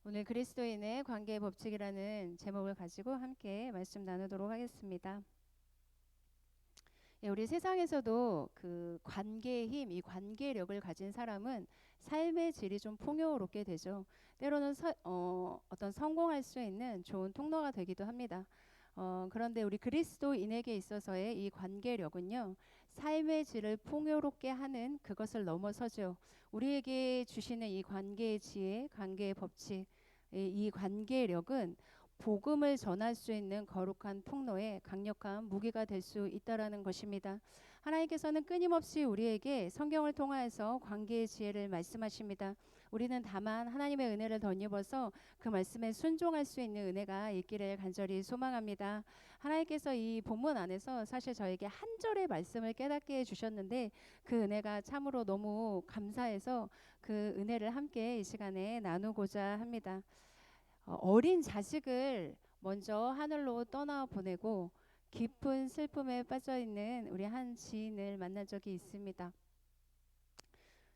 오늘 그리스도인의 관계의 법칙이라는 제목을 가지고 함께 말씀 나누도록 하겠습니다. 우리 세상에서도 그 관계의 힘, 이 관계력을 가진 사람은 삶의 질이 좀 풍요롭게 되죠. 때로는 어떤 성공할 수 있는 좋은 통로가 되기도 합니다. 그런데 우리 그리스도인에게 있어서의 이 관계력은요, 삶의 질을 풍요롭게 하는 그것을 넘어서죠. 우리에게 주시는 이 관계의 지혜, 관계의 법칙, 이 관계력은 복음을 전할 수 있는 거룩한 통로에 강력한 무기가 될 수 있다라는 것입니다. 하나님께서는 끊임없이 우리에게 성경을 통하여서 관계의 지혜를 말씀하십니다. 우리는 다만 하나님의 은혜를 덧입어서 그 말씀에 순종할 수 있는 은혜가 있기를 간절히 소망합니다. 하나님께서 이 본문 안에서 사실 저에게 한 절의 말씀을 깨닫게 해주셨는데 그 은혜가 참으로 너무 감사해서 그 은혜를 함께 이 시간에 나누고자 합니다. 어린 자식을 먼저 하늘로 떠나 보내고 깊은 슬픔에 빠져 있는 우리 한 지인을 만난 적이 있습니다.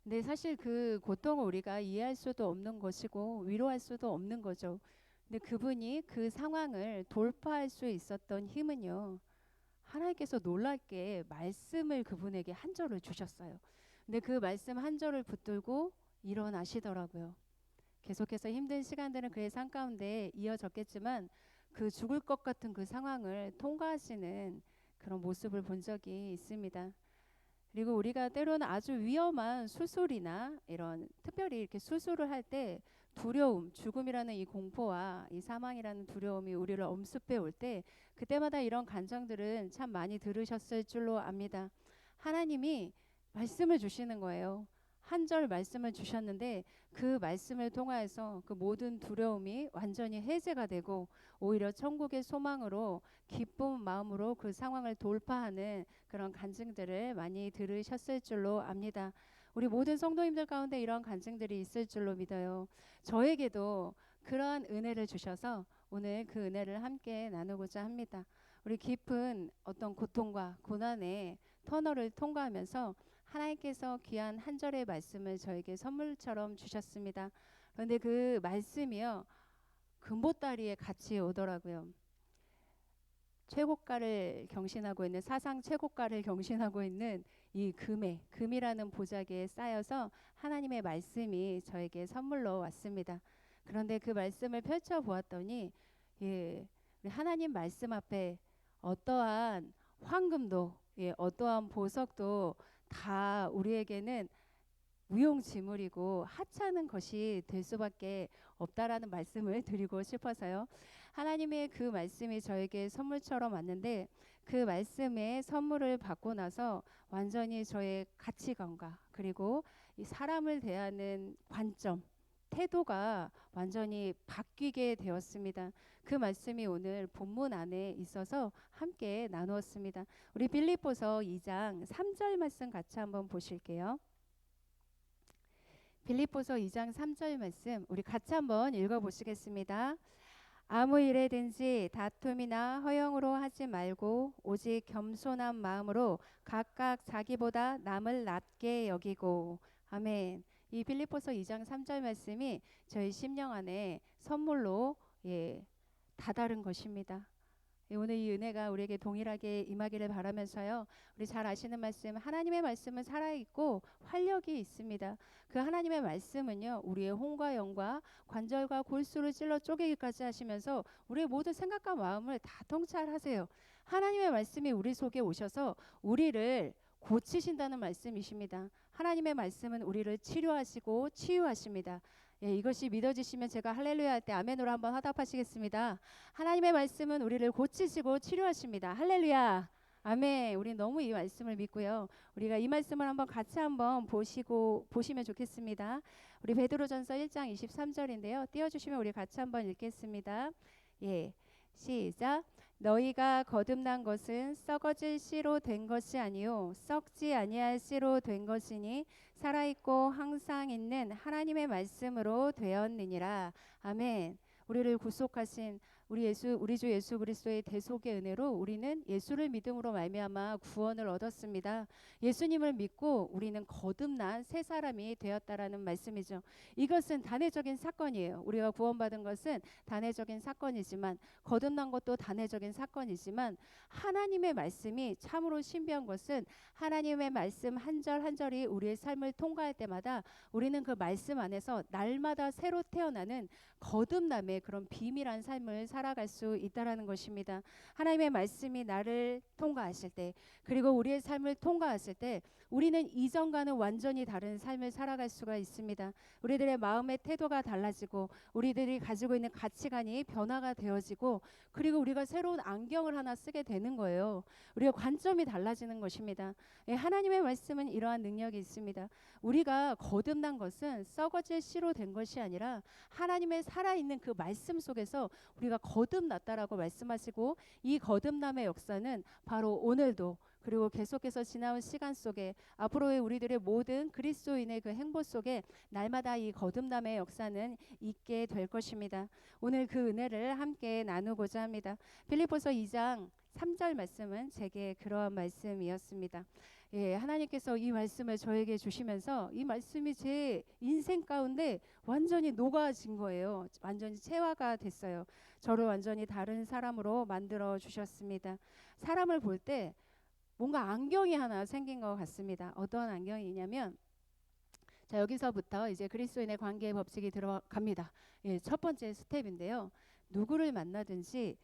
근데 사실 그 고통을 우리가 이해할 수도 없는 것이고 위로할 수도 없는 거죠. 근데 그분이 그 상황을 돌파할 수 있었던 힘은요. 하나님께서 놀랍게 말씀을 그분에게 한 절을 주셨어요. 근데 그 말씀 한 절을 붙들고 일어나시더라고요. 계속해서 힘든 시간들은 그의 삶 가운데 이어졌겠지만 그 죽을 것 같은 그 상황을 통과하시는 그런 모습을 본 적이 있습니다. 그리고 우리가 때로는 아주 위험한 수술이나 이런 특별히 이렇게 수술을 할 때 두려움, 죽음이라는 이 공포와 이 사망이라는 두려움이 우리를 엄습해 올 때 그때마다 이런 간청들은 참 많이 들으셨을 줄로 압니다. 하나님이 말씀을 주시는 거예요. 한 절 말씀을 주셨는데 그 말씀을 통하여서 그 모든 두려움이 완전히 해제가 되고 오히려 천국의 소망으로 기쁜 마음으로 그 상황을 돌파하는 그런 간증들을 많이 들으셨을 줄로 압니다. 우리 모든 성도님들 가운데 이런 간증들이 있을 줄로 믿어요. 저에게도 그러한 은혜를 주셔서 오늘 그 은혜를 함께 나누고자 합니다. 우리 깊은 어떤 고통과 고난의 터널을 통과하면서 하나님께서 귀한 한 절의 말씀을 저에게 선물처럼 주셨습니다. 그런데 그 말씀이요, 금보다리에 같이 오더라고요. 최고가를 경신하고 있는 사상 최고가를 경신하고 있는 이 금이라는 보자기에 쌓여서 하나님의 말씀이 저에게 선물로 왔습니다. 그런데 그 말씀을 펼쳐 보았더니 우리 하나님 말씀 앞에 어떠한 황금도 어떠한 보석도 다 우리에게는 무용지물이고 하찮은 것이 될 수밖에 없다라는 말씀을 드리고 싶어서요. 하나님의 그 말씀이 저에게 선물처럼 왔는데 그 말씀의 선물을 받고 나서 완전히 저의 가치관과 그리고 이 사람을 대하는 관점 태도가 완전히 바뀌게 되었습니다. 그 말씀이 오늘 본문 안에 있어서 함께 나누었습니다. 우리 빌립보서 2장 3절 말씀 같이 한번 보실게요. 빌립보서 2장 3절 말씀 우리 같이 한번 읽어보시겠습니다. 아무 일에든지 다툼이나 허영으로 하지 말고 오직 겸손한 마음으로 각각 자기보다 남을 낮게 여기고 아멘. 이 빌립보서 2장 3절 말씀이 저희 심령 안에 선물로 다다른 것입니다. 오늘 이 은혜가 우리에게 동일하게 임하기를 바라면서요. 우리 잘 아시는 말씀, 하나님의 말씀은 살아있고 활력이 있습니다. 그 하나님의 말씀은요, 우리의 혼과 영과 관절과 골수를 찔러 쪼개기까지 하시면서 우리의 모든 생각과 마음을 다 통찰하세요. 하나님의 말씀이 우리 속에 오셔서 우리를 고치신다는 말씀이십니다. 하나님의 말씀은 우리를 치료하시고 치유하십니다. 이것이 믿어지시면 제가 할렐루야 할 때 아멘으로 한번 화답하시겠습니다. 하나님의 말씀은 우리를 고치시고 치료하십니다. 할렐루야. 아멘. 우리 너무 이 말씀을 믿고요. 우리가 이 말씀을 한번 같이 한번 보시면 좋겠습니다. 우리 베드로전서 1장 23절인데요. 띄워주시면 우리 같이 한번 읽겠습니다. 시작. 너희가 거듭난 것은 썩어질 씨로 된 것이 아니요 썩지 아니할 씨로 된 것이니 살아있고 항상 있는 하나님의 말씀으로 되었느니라. 아멘. 우리를 구속하신 우리 주 예수 그리스도의 대속의 은혜로 우리는 예수를 믿음으로 말미암아 구원을 얻었습니다. 예수님을 믿고 우리는 거듭난 새 사람이 되었다라는 말씀이죠. 이것은 단회적인 사건이에요. 우리가 구원받은 것은 단회적인 사건이지만, 거듭난 것도 단회적인 사건이지만, 하나님의 말씀이 참으로 신비한 것은 하나님의 말씀 한 절 한 절이 우리의 삶을 통과할 때마다 우리는 그 말씀 안에서 날마다 새로 태어나는 거듭남의 그런 비밀한 삶을 살아갈 수 있다라는 것입니다. 하나님의 말씀이 나를 통과하실 때, 그리고 우리의 삶을 통과하실 때 우리는 이전과는 완전히 다른 삶을 살아갈 수가 있습니다. 우리들의 마음의 태도가 달라지고 우리들이 가지고 있는 가치관이 변화가 되어지고, 그리고 우리가 새로운 안경을 하나 쓰게 되는 거예요. 우리가 관점이 달라지는 것입니다. 하나님의 말씀은 이러한 능력이 있습니다. 우리가 거듭난 것은 썩어질 씨로 된 것이 아니라 하나님의 살아있는 그 말씀 속에서 우리가 거듭났다라고 말씀하시고, 이 거듭남의 역사는 바로 오늘도, 그리고 계속해서 지나온 시간 속에 앞으로의 우리들의 모든 그리스도인의 그 행보 속에 날마다 이 거듭남의 역사는 있게 될 것입니다. 오늘 그 은혜를 함께 나누고자 합니다. 빌립보서 2장 3절 말씀은 제게 그러한 말씀이었습니다. 하나님께서 이 말씀을 저에게 주시면서 이 말씀이 제 인생 가운데 완전히 녹아진 거예요. 완전히 체화가 됐어요. 저를 완전히 다른 사람으로 만들어 주셨습니다. 사람을 볼 때 뭔가 안경이 하나 생긴 것 같습니다. 어떤 안경이냐면, 자, 여기서부터 이제 그리스도인의 관계의 법칙이 들어갑니다. 첫 번째 스텝인데요. 누구를 만나든지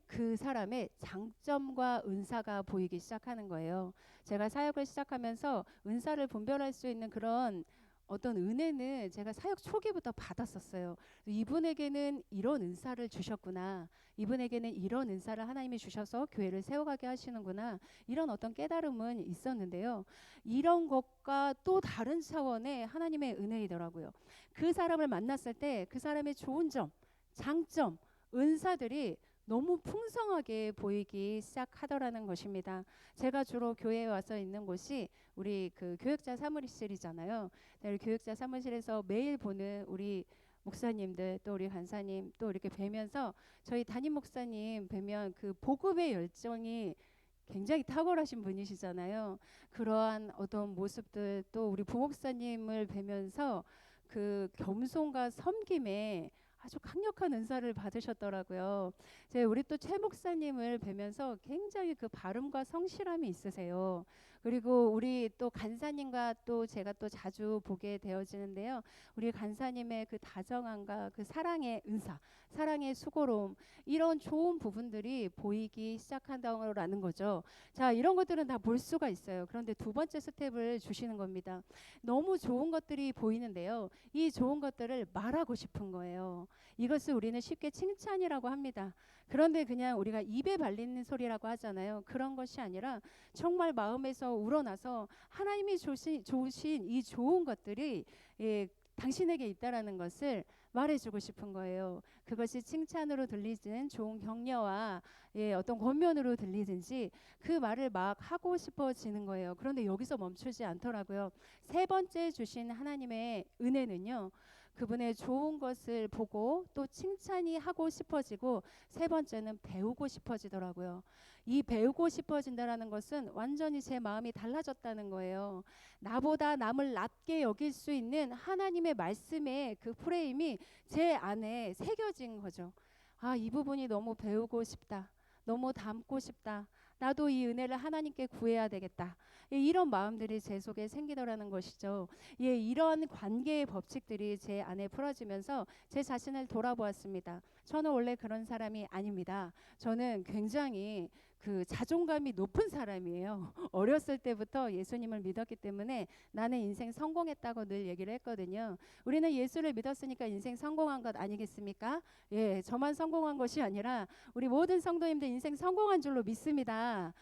그 사람의 장점과 은사가 보이기 시작하는 거예요. 제가 사역을 시작하면서 은사를 분별할 수 있는 그런 어떤 은혜는 제가 사역 초기부터 받았었어요. 이분에게는 이런 은사를 주셨구나, 이분에게는 이런 은사를 하나님이 주셔서 교회를 세워가게 하시는구나, 이런 어떤 깨달음은 있었는데요. 이런 것과 또 다른 차원의 하나님의 은혜이더라고요. 그 사람을 만났을 때 그 사람의 좋은 점, 장점, 은사들이 너무 풍성하게 보이기 시작하더라는 것입니다. 제가 주로 교회에 와서 있는 곳이 우리 그 교역자 사무실이잖아요. 우리 교역자 사무실에서 매일 보는 우리 목사님들, 또 우리 간사님, 또 이렇게 뵈면서, 저희 담임 목사님 뵈면 그 복음의 열정이 굉장히 탁월하신 분이시잖아요. 그러한 어떤 모습들, 또 우리 부목사님을 뵈면서 그 겸손과 섬김에 아주 강력한 은사를 받으셨더라고요. 우리 또 최 목사님을 뵈면서 굉장히 그 발음과 성실함이 있으세요. 그리고 우리 또 간사님과 또 제가 또 자주 보게 되어지는데요. 우리 간사님의 그 다정함과 그 사랑의 은사, 사랑의 수고로움, 이런 좋은 부분들이 보이기 시작한다는 거죠. 자, 이런 것들은 다 볼 수가 있어요. 그런데 두 번째 스텝을 주시는 겁니다. 너무 좋은 것들이 보이는데요. 이 좋은 것들을 말하고 싶은 거예요. 이것을 우리는 쉽게 칭찬이라고 합니다. 그런데 그냥 우리가 입에 발리는 소리라고 하잖아요. 그런 것이 아니라 정말 마음에서 우러나서 하나님이 주신 이 좋은 것들이 당신에게 있다라는 것을 말해주고 싶은 거예요. 그것이 칭찬으로 들리든 좋은 격려와 어떤 권면으로 들리든지 그 말을 막 하고 싶어지는 거예요. 그런데 여기서 멈추지 않더라고요. 세 번째 주신 하나님의 은혜는요, 그분의 좋은 것을 보고 또 칭찬이 하고 싶어지고, 세 번째는 배우고 싶어지더라고요. 이 배우고 싶어진다라는 것은 완전히 제 마음이 달라졌다는 거예요. 나보다 남을 낮게 여길 수 있는 하나님의 말씀의 그 프레임이 제 안에 새겨진 거죠. 아, 이 부분이 너무 배우고 싶다, 너무 담고 싶다, 나도 이 은혜를 하나님께 구해야 되겠다, 이런 마음들이 제 속에 생기더라는 것이죠. 이런 관계의 법칙들이 제 안에 풀어지면서 제 자신을 돌아보았습니다. 저는 원래 그런 사람이 아닙니다. 저는 굉장히 그 자존감이 높은 사람이에요. 어렸을 때부터 예수님을 믿었기 때문에 나는 인생 성공했다고 늘 얘기를 했거든요. 우리는 예수를 믿었으니까 인생 성공한 것 아니겠습니까? 저만 성공한 것이 아니라 우리 모든 성도님들 인생 성공한 줄로 믿습니다.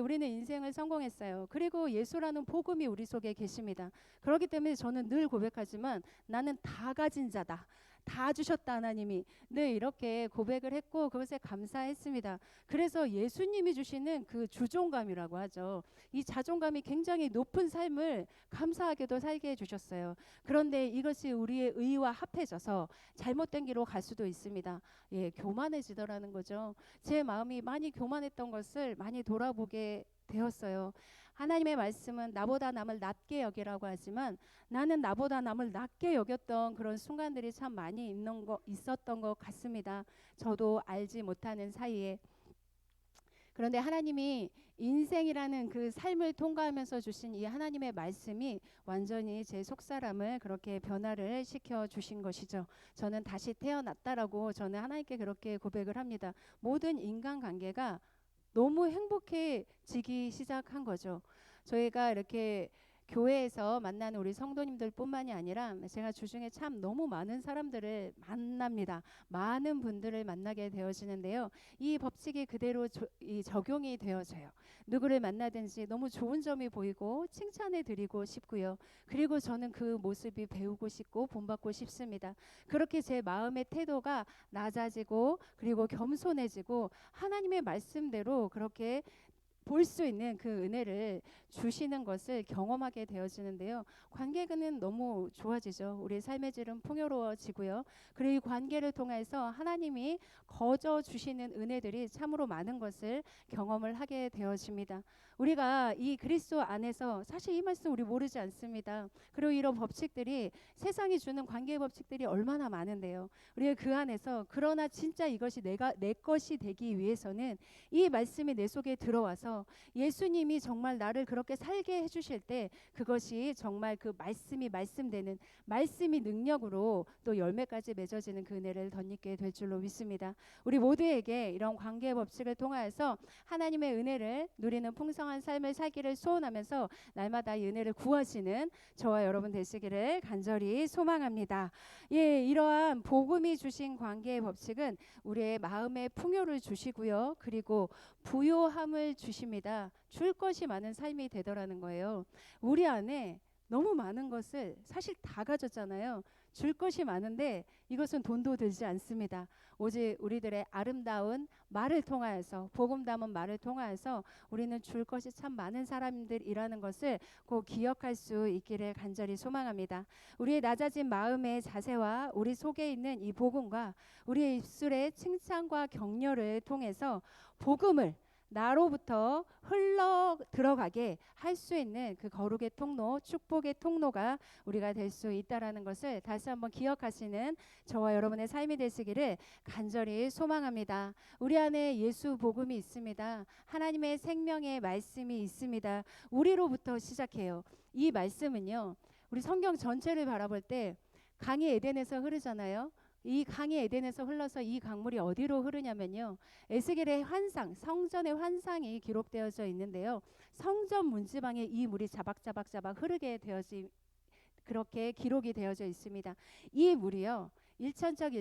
우리는 인생을 성공했어요. 그리고 예수라는 복음이 우리 속에 계십니다. 그렇기 때문에 저는 늘 고백하지만 나는 다 가진 자다, 다 주셨다 하나님이. 네, 이렇게 고백을 했고 그것에 감사했습니다. 그래서 예수님이 주시는 그 주종감이라고 하죠. 이 자존감이 굉장히 높은 삶을 감사하게도 살게 해주셨어요. 그런데 이것이 우리의 의와 합해져서 잘못된 길로 갈 수도 있습니다. 예, 교만해지더라는 거죠. 제 마음이 많이 교만했던 것을 많이 돌아보게 되었어요. 하나님의 말씀은 나보다 남을 낮게 여기라고 하지만 나는 나보다 남을 낮게 여겼던 그런 순간들이 참 많이 있었던 것 같습니다. 저도 알지 못하는 사이에. 그런데 하나님이 인생이라는 그 삶을 통과하면서 주신 이 하나님의 말씀이 완전히 제 속사람을 그렇게 변화를 시켜 주신 것이죠. 저는 다시 태어났다라고 저는 하나님께 그렇게 고백을 합니다. 모든 인간관계가 너무 행복해지기 시작한 거죠. 저희가 이렇게 교회에서 만나는 우리 성도님들뿐만이 아니라 제가 주중에 참 너무 많은 사람들을 만납니다. 많은 분들을 만나게 되어지는데요. 이 법칙이 그대로 적용이 되어져요. 누구를 만나든지 너무 좋은 점이 보이고 칭찬해 드리고 싶고요. 그리고 저는 그 모습이 배우고 싶고 본받고 싶습니다. 그렇게 제 마음의 태도가 낮아지고 그리고 겸손해지고 하나님의 말씀대로 그렇게 볼 수 있는 그 은혜를 주시는 것을 경험하게 되어지는데요. 관계는 너무 좋아지죠. 우리 삶의 질은 풍요로워지고요. 그리고 이 관계를 통해서 하나님이 거저 주시는 은혜들이 참으로 많은 것을 경험을 하게 되어집니다. 우리가 이 그리스도 안에서 사실 이 말씀 우리 모르지 않습니다. 그리고 이런 법칙들이 세상이 주는 관계 법칙들이 얼마나 많은데요. 우리가 그 안에서 그러나 진짜 이것이 내 것이 되기 위해서는 이 말씀이 내 속에 들어와서 예수님이 정말 나를 그렇게 살게 해주실 때 그것이 정말 그 말씀이 말씀되는 말씀이 능력으로 또 열매까지 맺어지는 그 은혜를 덧입게 될 줄로 믿습니다. 우리 모두에게 이런 관계 법칙을 통하여서 하나님의 은혜를 누리는 풍성한 삶을 살기를 소원하면서 날마다 이 은혜를 구하시는 저와 여러분 되시기를 간절히 소망합니다. 예, 이러한 복음이 주신 관계의 법칙은 우리의 마음의 풍요를 주시고요. 그리고 부요함을 주십니다. 줄 것이 많은 삶이 되더라는 거예요. 우리 안에 너무 많은 것을 사실 다 가졌잖아요. 줄 것이 많은데 이것은 돈도 들지 않습니다. 오직 우리들의 아름다운 말을 통하여서 복음 담은 말을 통하여서 우리는 줄 것이 참 많은 사람들이라는 것을 꼭 기억할 수 있기를 간절히 소망합니다. 우리의 낮아진 마음의 자세와 우리 속에 있는 이 복음과 우리의 입술의 칭찬과 격려를 통해서 복음을 나로부터 흘러 들어가게 할 수 있는 그 거룩의 통로, 축복의 통로가 우리가 될 수 있다라는 것을 다시 한번 기억하시는 저와 여러분의 삶이 되시기를 간절히 소망합니다. 우리 안에 예수 복음이 있습니다. 하나님의 생명의 말씀이 있습니다. 우리로부터 시작해요. 이 말씀은요, 우리 성경 전체를 바라볼 때 강이 에덴에서 흐르잖아요. 이 강이 에덴에서 흘러서 이 강물이 어디로 흐르냐면요, 에스겔의 환상, 성전의 환상이 기록되어져 있는데요, 성전 문지방에 이 물이 자박자박 흐르게 되어지 그렇게 기록이 되어져 있습니다. 이 물이요, 일천척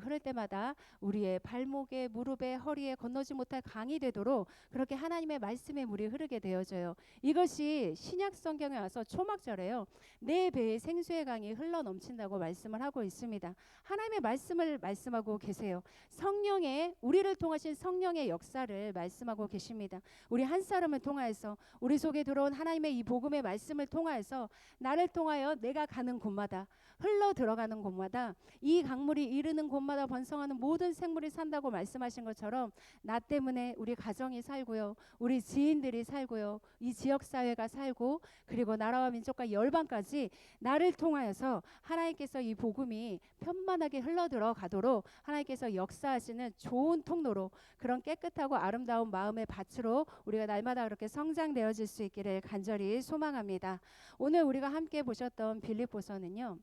흐를 때마다 우리의 발목에 무릎에 허리에 건너지 못할 강이 되도록 그렇게 하나님의 말씀의 물이 흐르게 되어져요. 이것이 신약 성경에 와서 초막절에요, 내 배에 생수의 강이 흘러 넘친다고 말씀을 하고 있습니다. 하나님의 말씀을 말씀하고 계세요. 성령의, 우리를 통하신 성령의 역사를 말씀하고 계십니다. 우리 한 사람을 통하여서 우리 속에 들어온 하나님의 이 복음의 말씀을 통하여서 나를 통하여 내가 가는 곳마다, 흘러 들어가는 곳마다, 이 강물이 이르는 곳마다 번성하는 모든 생물이 산다고 말씀하신 것처럼 나 때문에 우리 가정이 살고요, 우리 지인들이 살고요, 이 지역사회가 살고, 그리고 나라와 민족과 열방까지 나를 통하여서 하나님께서 이 복음이 편만하게 흘러 들어가도록 하나님께서 역사하시는 좋은 통로로, 그런 깨끗하고 아름다운 마음의 밭으로 우리가 날마다 그렇게 성장되어질 수 있기를 간절히 소망합니다. 오늘 우리가 함께 보셨던 빌립보서는요,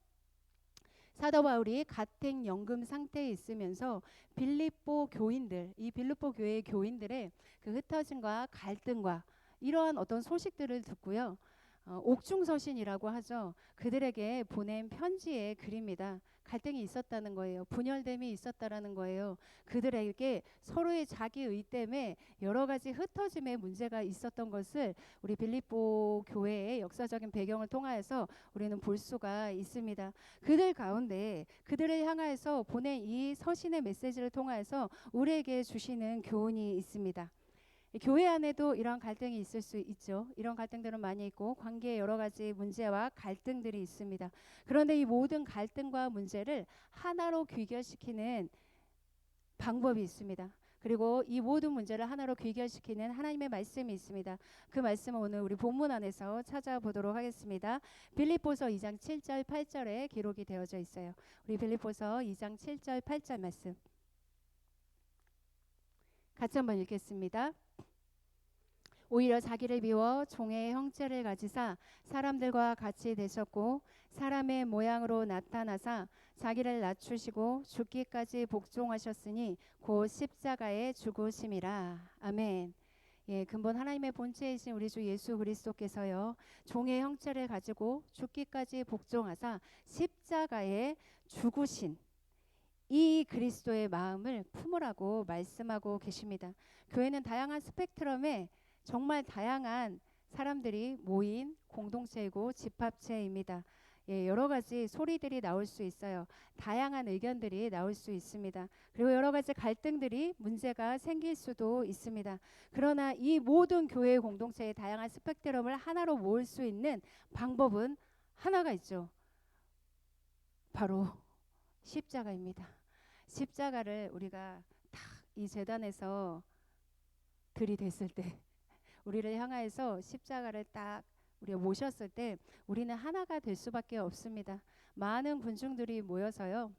사도 바울이 가택 연금 상태에 있으면서 빌립보 교인들, 이 빌립보 교회의 교인들의 그 흩어짐과 갈등과 이러한 어떤 소식들을 듣고요, 옥중서신이라고 하죠. 그들에게 보낸 편지의 글입니다. 갈등이 있었다는 거예요. 분열됨이 있었다라는 거예요. 그들에게 서로의 자기의 때문에 여러 가지 흩어짐의 문제가 있었던 것을 우리 빌립보 교회의 역사적인 배경을 통하여서 우리는 볼 수가 있습니다. 그들 가운데 그들을 향하여서 보낸 이 서신의 메시지를 통하여서 우리에게 주시는 교훈이 있습니다. 교회 안에도 이런 갈등이 있을 수 있죠. 이런 갈등들은 많이 있고 관계에 여러 가지 문제와 갈등들이 있습니다. 그런데 이 모든 갈등과 문제를 하나로 귀결시키는 방법이 있습니다. 그리고 이 모든 문제를 하나로 귀결시키는 하나님의 말씀이 있습니다. 그 말씀은 오늘 우리 본문 안에서 찾아보도록 하겠습니다. 빌립보서 2장 7절 8절에 기록이 되어져 있어요. 우리 빌립보서 2장 7절 8절 말씀 같이 한번 읽겠습니다. 오히려 자기를 비워 종의 형체를 가지사 사람들과 같이 되셨고 사람의 모양으로 나타나사 자기를 낮추시고 죽기까지 복종하셨으니 곧 십자가에 죽으심이라. 아멘. 예, 근본 하나님의 본체이신 우리 주 예수 그리스도께서요 종의 형체를 가지고 죽기까지 복종하사 십자가에 죽으신 이 그리스도의 마음을 품으라고 말씀하고 계십니다. 교회는 다양한 스펙트럼에 정말 다양한 사람들이 모인 공동체이고 집합체입니다. 예, 여러 가지 소리들이 나올 수 있어요. 다양한 의견들이 나올 수 있습니다. 그리고 여러 가지 갈등들이 문제가 생길 수도 있습니다. 그러나 이 모든 교회 공동체의 다양한 스펙트럼을 하나로 모을 수 있는 방법은 하나가 있죠. 바로 십자가입니다. 십자가를 우리가 딱 이 제단에서 들이댔을 때 우리를 향하여서 십자가를 딱 우리가 모셨을 때 우리는 하나가 될 수밖에 없습니다. 많은 군중들이 모여서요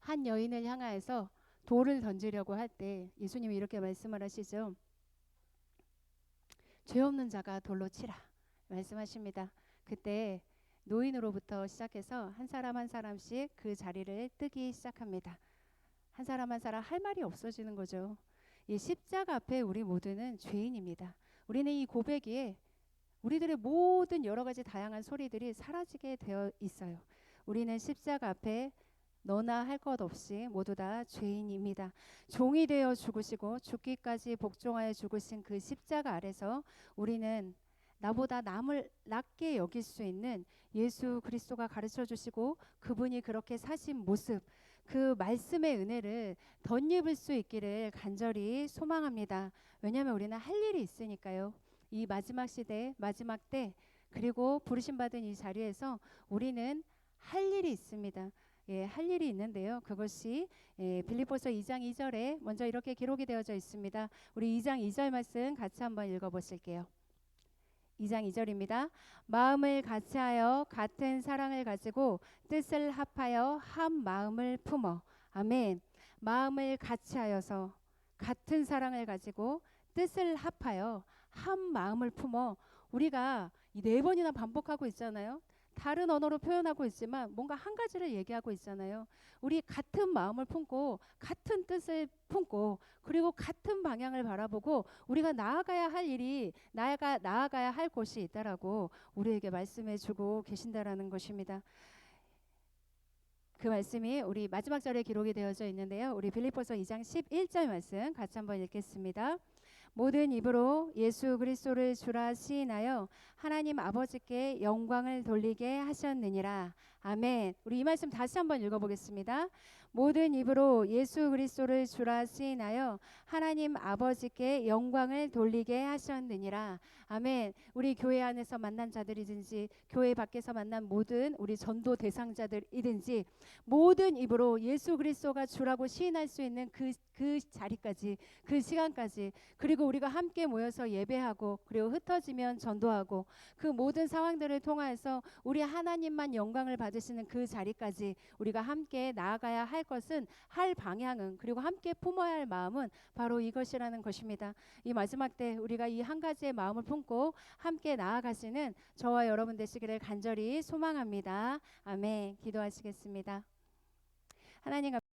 한 여인을 향하여서 돌을 던지려고 할 때 예수님이 이렇게 말씀을 하시죠. 죄 없는 자가 돌로 치라 말씀하십니다. 그때 노인으로부터 시작해서 한 사람 한 사람씩 그 자리를 뜨기 시작합니다. 한 사람 한 사람 할 말이 없어지는 거죠. 이 십자가 앞에 우리 모두는 죄인입니다. 우리는 이 고백에 우리들의 모든 여러 가지 다양한 소리들이 사라지게 되어 있어요. 우리는 십자가 앞에 너나 할 것 없이 모두 다 죄인입니다. 종이 되어 죽으시고 죽기까지 복종하여 죽으신 그 십자가 아래서 우리는 나보다 남을 낮게 여길 수 있는 예수 그리스도가 가르쳐 주시고 그분이 그렇게 사신 모습 그 말씀의 은혜를 덧입을 수 있기를 간절히 소망합니다. 왜냐하면 우리는 할 일이 있으니까요. 이 마지막 시대 마지막 때 그리고 부르심 받은 이 자리에서 우리는 할 일이 있습니다. 예, 할 일이 있는데요. 그것이 빌립보서 2장 2절에 먼저 이렇게 기록이 되어져 있습니다. 우리 2장 2절 말씀 같이 한번 읽어보실게요. 2장 2절입니다. 마음을 같이하여 같은 사랑을 가지고 뜻을 합하여 한 마음을 품어. 아멘. 마음을 같이하여서 같은 사랑을 가지고 뜻을 합하여 한 마음을 품어. 우리가 이 네 번이나 반복하고 있잖아요. 다른 언어로 표현하고 있지만 뭔가 한 가지를 얘기하고 있잖아요. 우리 같은 마음을 품고 같은 뜻을 품고 그리고 같은 방향을 바라보고 우리가 나아가야 할 일이 나아가야 할 곳이 있다라고 우리에게 말씀해 주고 계신다라는 것입니다. 그 말씀이 우리 마지막 절에 기록이 되어져 있는데요. 우리 빌립보서 2장 11절 말씀 같이 한번 읽겠습니다. 모든 입으로 예수 그리스도를 주라 시인하여 하나님 아버지께 영광을 돌리게 하셨느니라. 아멘. 우리 이 말씀 다시 한번 읽어보겠습니다. 모든 입으로 예수 그리스도를 주라 시인하여 하나님 아버지께 영광을 돌리게 하셨느니라. 아멘. 우리 교회 안에서 만난 자들이든지 교회 밖에서 만난 모든 우리 전도 대상자들이든지 모든 입으로 예수 그리스도가 주라고 시인할 수 있는 그 자리까지 그 시간까지 그리고 우리가 함께 모여서 예배하고 그리고 흩어지면 전도하고 그 모든 상황들을 통하여서 우리 하나님만 영광을 받으시는 그 자리까지 우리가 함께 나아가야 할 것은 할 방향은 그리고 함께 품어야 할 마음은 바로 이것이라는 것입니다. 이 마지막 때 우리가 이 한 가지의 마음을 품고 함께 나아가시는 저와 여러분 되시기를 간절히 소망합니다. 아멘. 기도하시겠습니다. 하나님